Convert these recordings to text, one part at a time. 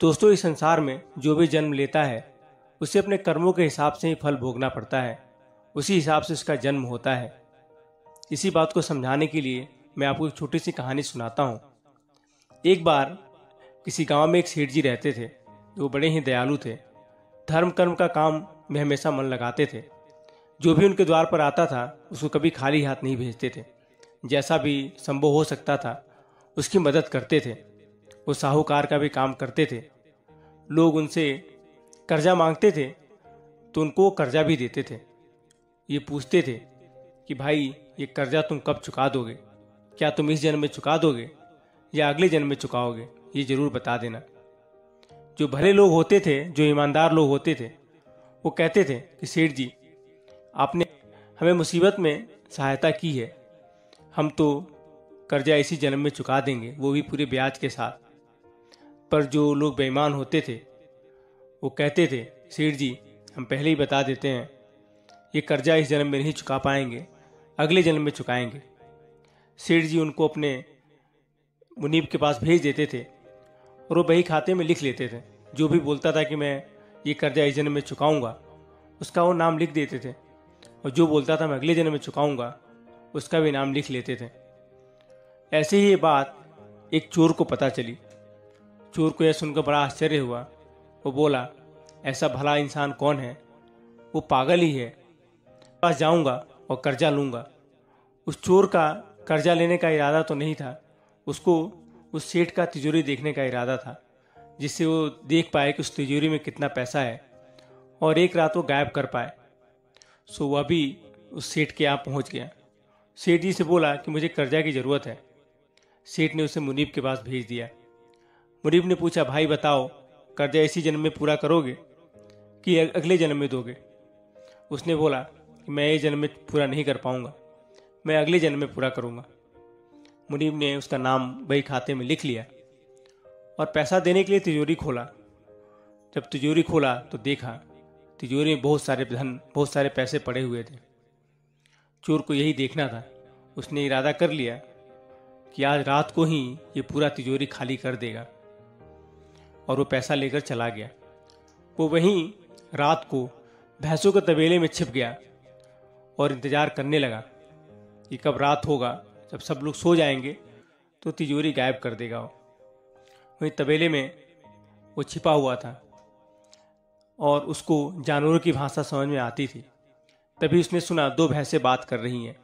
दोस्तों, इस संसार में जो भी जन्म लेता है उसे अपने कर्मों के हिसाब से ही फल भोगना पड़ता है। उसी हिसाब से उसका जन्म होता है। इसी बात को समझाने के लिए मैं आपको एक छोटी सी कहानी सुनाता हूँ। एक बार किसी गांव में एक सेठ जी रहते थे जो बड़े ही दयालु थे। धर्म कर्म का काम में हमेशा मन लगाते थे। जो भी उनके द्वार पर आता था उसको कभी खाली हाथ नहीं भेजते थे। जैसा भी संभव हो सकता था उसकी मदद करते थे। वो साहूकार का भी काम करते थे। लोग उनसे कर्जा मांगते थे तो उनको वो कर्जा भी देते थे। ये पूछते थे कि भाई ये कर्जा तुम कब चुका दोगे? क्या तुम इस जन्म में चुका दोगे या अगले जन्म में चुकाओगे? ये जरूर बता देना। जो भले लोग होते थे, जो ईमानदार लोग होते थे, वो कहते थे कि सेठ जी, आपने हमें मुसीबत में सहायता की है, हम तो कर्जा इसी जन्म में चुका देंगे, वो भी पूरे ब्याज के साथ। पर जो लोग बेईमान होते थे वो कहते थे, सेठ जी हम पहले ही बता देते हैं ये कर्जा इस जन्म में नहीं चुका पाएंगे, अगले जन्म में चुकाएंगे। सेठ जी उनको अपने मुनीब के पास भेज देते थे और वो बही खाते में लिख लेते थे। जो भी बोलता था कि मैं ये कर्जा इस जन्म में चुकाऊंगा उसका वो नाम लिख देते थे, और जो बोलता था मैं अगले जन्म में चुकाऊंगा उसका भी नाम लिख लेते थे। ऐसे ही ये बात एक चोर को पता चली। चोर को यह सुनकर बड़ा आश्चर्य हुआ। वो बोला, ऐसा भला इंसान कौन है? वो पागल ही है। पास जाऊंगा और कर्जा लूंगा। उस चोर का कर्जा लेने का इरादा तो नहीं था, उसको उस सेठ का तिजोरी देखने का इरादा था, जिससे वो देख पाए कि उस तिजोरी में कितना पैसा है और एक रात वो गायब कर पाए। सो वह भी उस सेठ के यहाँ पहुँच गया। सेठ जी से बोला कि मुझे कर्जा की ज़रूरत है। सेठ ने उसे मुनीब के पास भेज दिया। मुनीब ने पूछा, भाई बताओ, कर्जा इसी जन्म में पूरा करोगे कि अगले जन्म में दोगे? उसने बोला कि मैं ये जन्म में पूरा नहीं कर पाऊंगा, मैं अगले जन्म में पूरा करूंगा। मुनीब ने उसका नाम बही खाते में लिख लिया और पैसा देने के लिए तिजोरी खोला। जब तिजोरी खोला तो देखा तिजोरी में बहुत सारे धन, बहुत सारे पैसे पड़े हुए थे। चोर को यही देखना था। उसने इरादा कर लिया कि आज रात को ही ये पूरा तिजोरी खाली कर देगा, और वो पैसा लेकर चला गया। वो वहीं रात को भैंसों के तबेले में छिप गया और इंतजार करने लगा कि कब रात होगा, जब सब लोग सो जाएंगे तो तिजोरी गायब कर देगा। वहीं तबेले में वो छिपा हुआ था और उसको जानवरों की भाषा समझ में आती थी। तभी उसने सुना दो भैंसें बात कर रही हैं।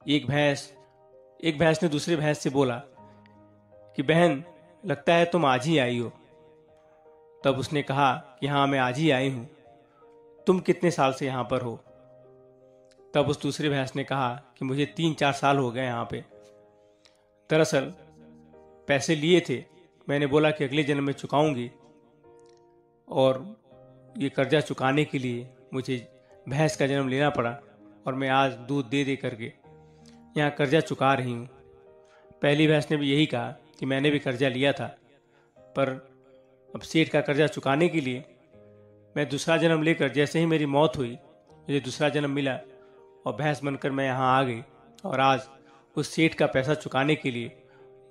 एक भैंस ने दूसरे भैंस से बोला कि बहन, लगता है तुम आज ही आई हो। तब उसने कहा कि हाँ, मैं आज ही आई हूं। तुम कितने साल से यहां पर हो? तब उस दूसरे भैंस ने कहा कि मुझे 3-4 साल हो गए यहाँ पे। दरअसल पैसे लिए थे, मैंने बोला कि अगले जन्म में चुकाऊंगी, और ये कर्जा चुकाने के लिए मुझे भैंस का जन्म लेना पड़ा, और मैं आज दूध दे दे करके यहाँ कर्जा चुका रही हूँ। पहली भैंस ने भी यही कहा कि मैंने भी कर्जा लिया था, पर अब सेठ का कर्जा चुकाने के लिए मैं दूसरा जन्म लेकर, जैसे ही मेरी मौत हुई मुझे दूसरा जन्म मिला और भैंस बनकर मैं यहाँ आ गई, और आज उस सेठ का पैसा चुकाने के लिए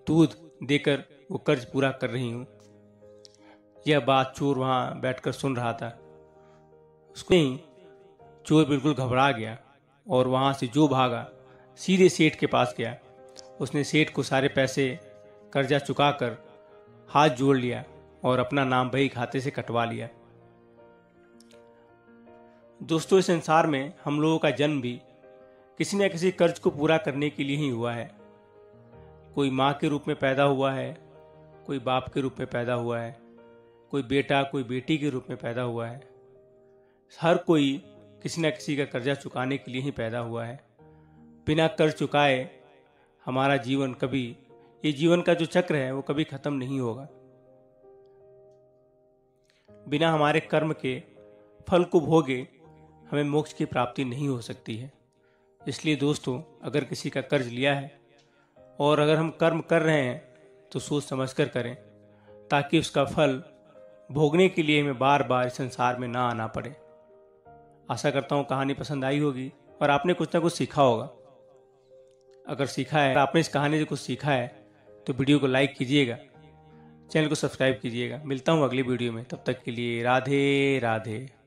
दूध देकर वो कर्ज पूरा कर रही हूँ। यह बात चोर वहाँ बैठकर सुन रहा था। उसको ही चोर बिल्कुल घबरा गया और वहाँ से जो भागा सीधे सेठ के पास गया। उसने सेठ को सारे पैसे कर्जा चुकाकर हाथ जोड़ लिया और अपना नाम बही खाते से कटवा लिया। दोस्तों, इस संसार में हम लोगों का जन्म भी किसी न किसी कर्ज को पूरा करने के लिए ही हुआ है। कोई माँ के रूप में पैदा हुआ है, कोई बाप के रूप में पैदा हुआ है, कोई बेटा कोई बेटी के रूप में पैदा हुआ है। हर कोई किसी न किसी का कर्जा चुकाने के लिए ही पैदा हुआ है। बिना कर्ज चुकाए हमारा जीवन कभी, ये जीवन का जो चक्र है वो कभी खत्म नहीं होगा। बिना हमारे कर्म के फल को भोगे हमें मोक्ष की प्राप्ति नहीं हो सकती है। इसलिए दोस्तों, अगर किसी का कर्ज लिया है और अगर हम कर्म कर रहे हैं तो सोच समझ कर करें, ताकि उसका फल भोगने के लिए हमें बार बार इस संसार में ना आना पड़े। आशा करता हूँ कहानी पसंद आई होगी और आपने कुछ ना कुछ सीखा होगा। अगर सीखा है, आपने इस कहानी से कुछ सीखा है तो वीडियो को लाइक कीजिएगा, चैनल को सब्सक्राइब कीजिएगा। मिलता हूँ अगली वीडियो में, तब तक के लिए राधे राधे।